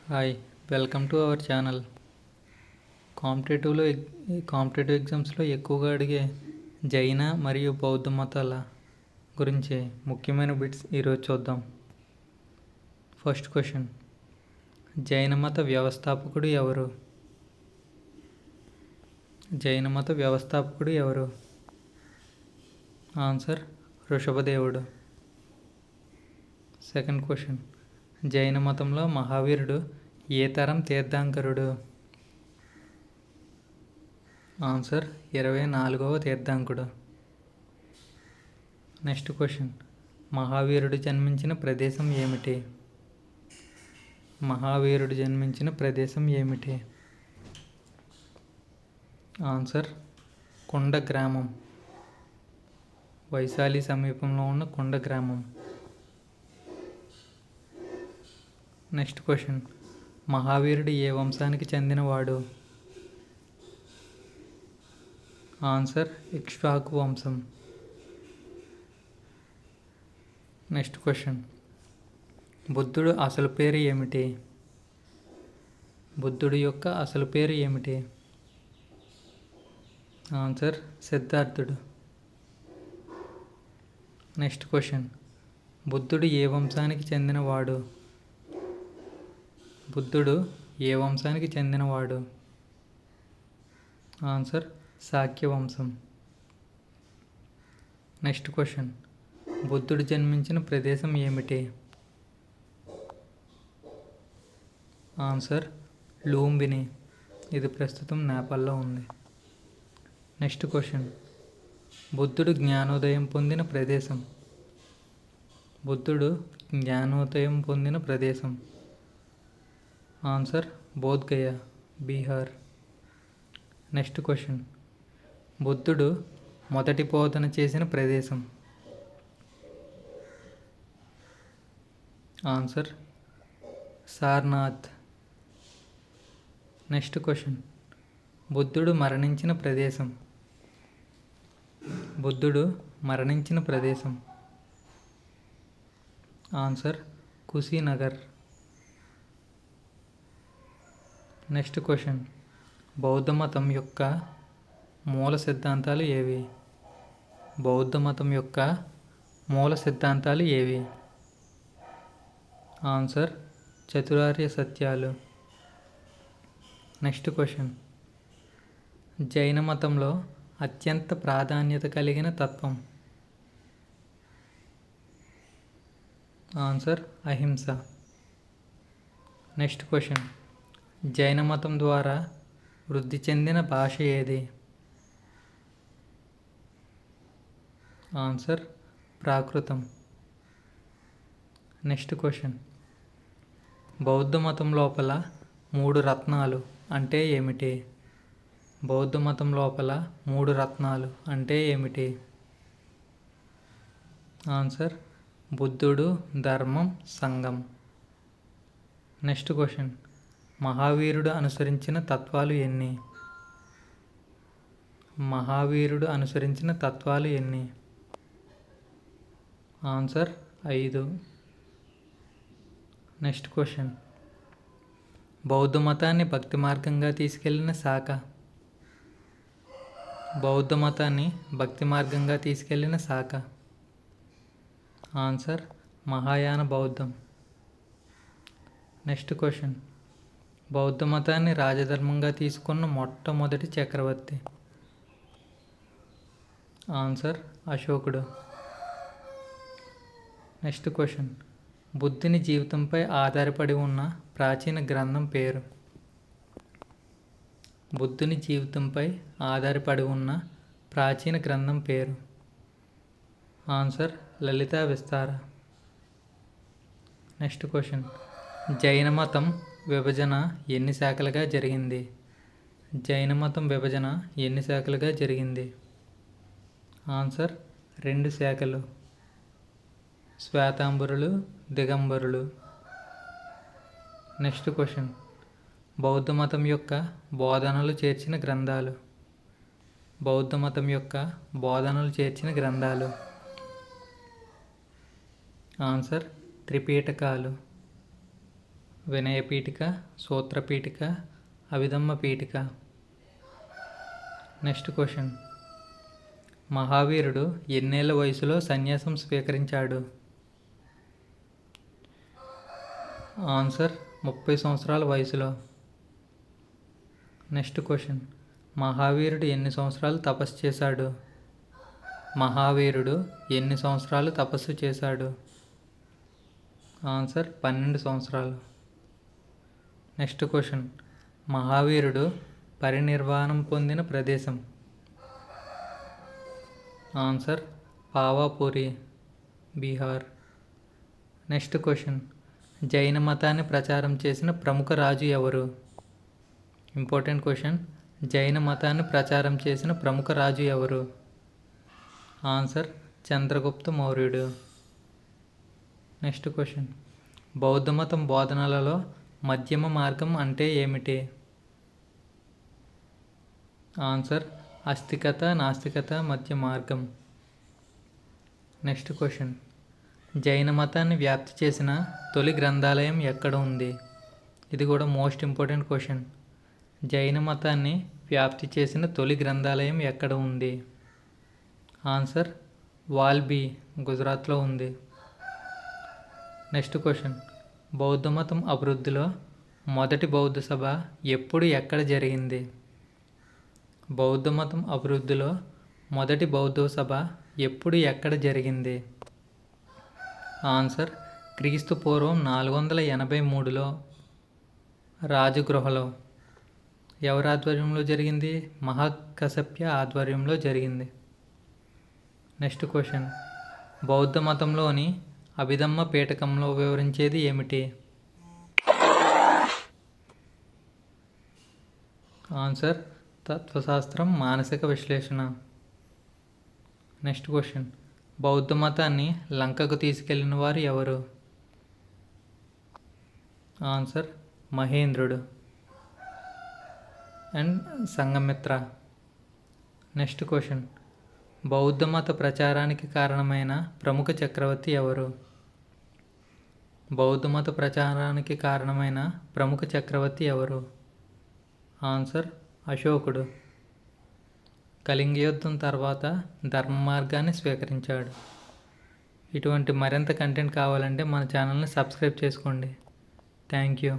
Hi, welcome to our channel. Competitive ఎగ్జామ్స్లో ఎక్కువగా అడిగే జైన మరియు బౌద్ధ మతాల గురించి ముఖ్యమైన బిట్స్ ఈరోజు చూద్దాం. ఫస్ట్ క్వశ్చన్, జైన మత వ్యవస్థాపకుడు ఎవరు? జైన మత వ్యవస్థాపకుడు ఎవరు? ఆన్సర్ ఋషభదేవుడు. సెకండ్ క్వశ్చన్, జైన మతంలో మహావీరుడు ఏ తరం తీర్థంకరుడు? ఆన్సర్ 24వ తీర్థంకుడు. నెక్స్ట్ క్వశ్చన్, మహావీరుడు జన్మించిన ప్రదేశం ఏమిటి? మహావీరుడు జన్మించిన ప్రదేశం ఏమిటి? ఆన్సర్ కుండ గ్రామం, వైశాలి సమీపంలో ఉన్న కుండ గ్రామం. నెక్స్ట్ క్వశ్చన్, మహావీరుడు ఏ వంశానికి చెందినవాడు? ఆన్సర్ ఇక్ష్వాకు వంశం. నెక్స్ట్ క్వశ్చన్, బుద్ధుడు అసలు పేరు ఏమిటి? బుద్ధుడి యొక్క అసలు పేరు ఏమిటి? ఆన్సర్ సిద్ధార్థుడు. నెక్స్ట్ క్వశ్చన్, బుద్ధుడు ఏ వంశానికి చెందినవాడు? బుద్ధుడు ఏ వంశానికి చెందినవాడు? ఆన్సర్ శాక్య వంశం. నెక్స్ట్ క్వశ్చన్, బుద్ధుడు జన్మించిన ప్రదేశం ఏమిటి? ఆన్సర్ లూంబిని. ఇది ప్రస్తుతం నేపాల్లో ఉంది. నెక్స్ట్ క్వశ్చన్, బుద్ధుడు జ్ఞానోదయం పొందిన ప్రదేశం? బుద్ధుడు జ్ఞానోదయం పొందిన ప్రదేశం? Answer Bodh Gaya, Bihar. Next question, బుద్ధుడు మొదటి బోధన చేసిన ప్రదేశం? ఆన్సర్ సార్నాథ్. నెక్స్ట్ క్వశ్చన్, బుద్ధుడు మరణించిన ప్రదేశం? బుద్ధుడు మరణించిన ప్రదేశం? ఆన్సర్ కుశీనగర్. నెక్స్ట్ క్వశ్చన్, బౌద్ధ మతం యొక్క మూల సిద్ధాంతాలు ఏవి? బౌద్ధ మతం యొక్క మూల సిద్ధాంతాలు ఏవి? ఆన్సర్ చతురార్య సత్యాలు. నెక్స్ట్ క్వశ్చన్, జైన మతంలో అత్యంత ప్రాధాన్యత కలిగిన తత్వం? ఆన్సర్ అహింస. నెక్స్ట్ క్వశ్చన్, జైన మతం ద్వారా వృద్ధి చెందిన భాష ఏది? ఆన్సర్ ప్రాకృతం. నెక్స్ట్ క్వశ్చన్, బౌద్ధ మతం లోపల 3 రత్నాలు అంటే ఏమిటి? బౌద్ధ మతం లోపల 3 రత్నాలు అంటే ఏమిటి? ఆన్సర్ బుద్ధుడు, ధర్మం, సంఘం. నెక్స్ట్ క్వశ్చన్, మహావీరుడు అనుసరించిన తత్వాలు ఎన్ని? మహావీరుడు అనుసరించిన తత్వాలు ఎన్ని? ఆన్సర్ 5. నెక్స్ట్ క్వశ్చన్, బౌద్ధ మతాన్ని భక్తి మార్గంగా తీసుకెళ్లిన శాఖ? బౌద్ధ మతాన్ని భక్తి మార్గంగా తీసుకెళ్లిన శాఖ? ఆన్సర్ మహాయాన బౌద్ధం. నెక్స్ట్ క్వశ్చన్, బౌద్ధ మతాన్ని రాజధర్మంగా తీసుకున్న మొట్టమొదటి చక్రవర్తి? ఆన్సర్ అశోకుడు. నెక్స్ట్ క్వశ్చన్, బుద్ధుని జీవితంపై ఆధారపడి ఉన్న ప్రాచీన గ్రంథం పేరు? బుద్ధుని జీవితంపై ఆధారపడి ఉన్న ప్రాచీన గ్రంథం పేరు? ఆన్సర్ లలితా విస్తార. నెక్స్ట్ క్వశ్చన్, జైన మతం విభజన ఎన్ని శాఖలుగా జరిగింది? జైన మతం విభజన ఎన్ని శాఖలుగా జరిగింది? ఆన్సర్ 2 శాఖలు, శ్వేతాంబరులు, దిగంబరులు. నెక్స్ట్ క్వశ్చన్, బౌద్ధ మతం యొక్క బోధనలు చేర్చిన గ్రంథాలు? బౌద్ధ మతం యొక్క బోధనలు చేర్చిన గ్రంథాలు? ఆన్సర్ త్రిపీటకాలు. వినయపీఠిక, సూత్రపీఠిక, అభిధమ్మ పీఠిక. Next question. మహావీరుడు ఎన్నేళ్ల వయసులో సన్యాసం స్వీకరించాడు? ఆన్సర్ 30 సంవత్సరాల వయసులో. Next question. మహావీరుడు ఎన్ని సంవత్సరాలు తపస్సు చేశాడు? మహావీరుడు ఎన్ని సంవత్సరాలు తపస్సు చేశాడు? ఆన్సర్ 12 సంవత్సరాలు. Next question. మహావీరుడు పరినిర్వాణం పొందిన ప్రదేశం? Answer Pavapuri, Bihar. Next question. జైన మతాన్ని ప్రచారం చేసిన ప్రముఖ రాజు ఎవరు? Important question. జైన మతాన్ని ప్రచారం చేసిన ప్రముఖ రాజు ఎవరు? ఆన్సర్ చంద్రగుప్త మౌర్యుడు. Next question. బౌద్ధ మతం బోధనలలో మధ్యమ మార్గం అంటే ఏమిటి? ఆన్సర్ ఆస్తికత, నాస్తికత మధ్య మార్గం. Next question. జైన మతాన్ని వ్యాప్తి చేసిన తొలి గ్రంథాలయం ఎక్కడ ఉంది? ఇది కూడా మోస్ట్ ఇంపార్టెంట్ క్వశ్చన్. జైన మతాన్ని వ్యాప్తి చేసిన తొలి గ్రంథాలయం ఎక్కడ ఉంది? ఆన్సర్ వాల్బీ, గుజరాత్లో ఉంది. Next question. బౌద్ధ మతం అభివృద్ధిలో మొదటి బౌద్ధ సభ ఎప్పుడు ఎక్కడ జరిగింది? బౌద్ధ మతం అభివృద్ధిలో మొదటి బౌద్ధ సభ ఎప్పుడు ఎక్కడ జరిగింది? ఆన్సర్ క్రీస్తు పూర్వం 483లో రాజగృహలో. ఎవరి ఆధ్వర్యంలో జరిగింది? మహాకశ్యప ఆధ్వర్యంలో జరిగింది. Next question. బౌద్ధ మతంలోని అభిధమ్మ పీఠకంలో వివరించేది ఏమిటి? ఆన్సర్ తత్వశాస్త్రం, మానసిక విశ్లేషణ. Next question. బౌద్ధ మతాన్ని లంకకు తీసుకెళ్లిన వారు ఎవరు? ఆన్సర్ మహేంద్రుడు అండ్ సంఘమిత్ర. Next question. బౌద్ధ మత ప్రచారానికి కారణమైన ప్రముఖ చక్రవర్తి ఎవరు? బౌద్ధ మత ప్రచారానికి కారణమైన ప్రముఖ చక్రవర్తి ఎవరు? ఆన్సర్ అశోకుడు. కళింగ యుద్ధం తర్వాత ధర్మ మార్గాన్ని స్వీకరించాడు. ఇటువంటి మరింత కంటెంట్ కావాలంటే మన ఛానల్ని సబ్స్క్రైబ్ చేసుకోండి. Thank you.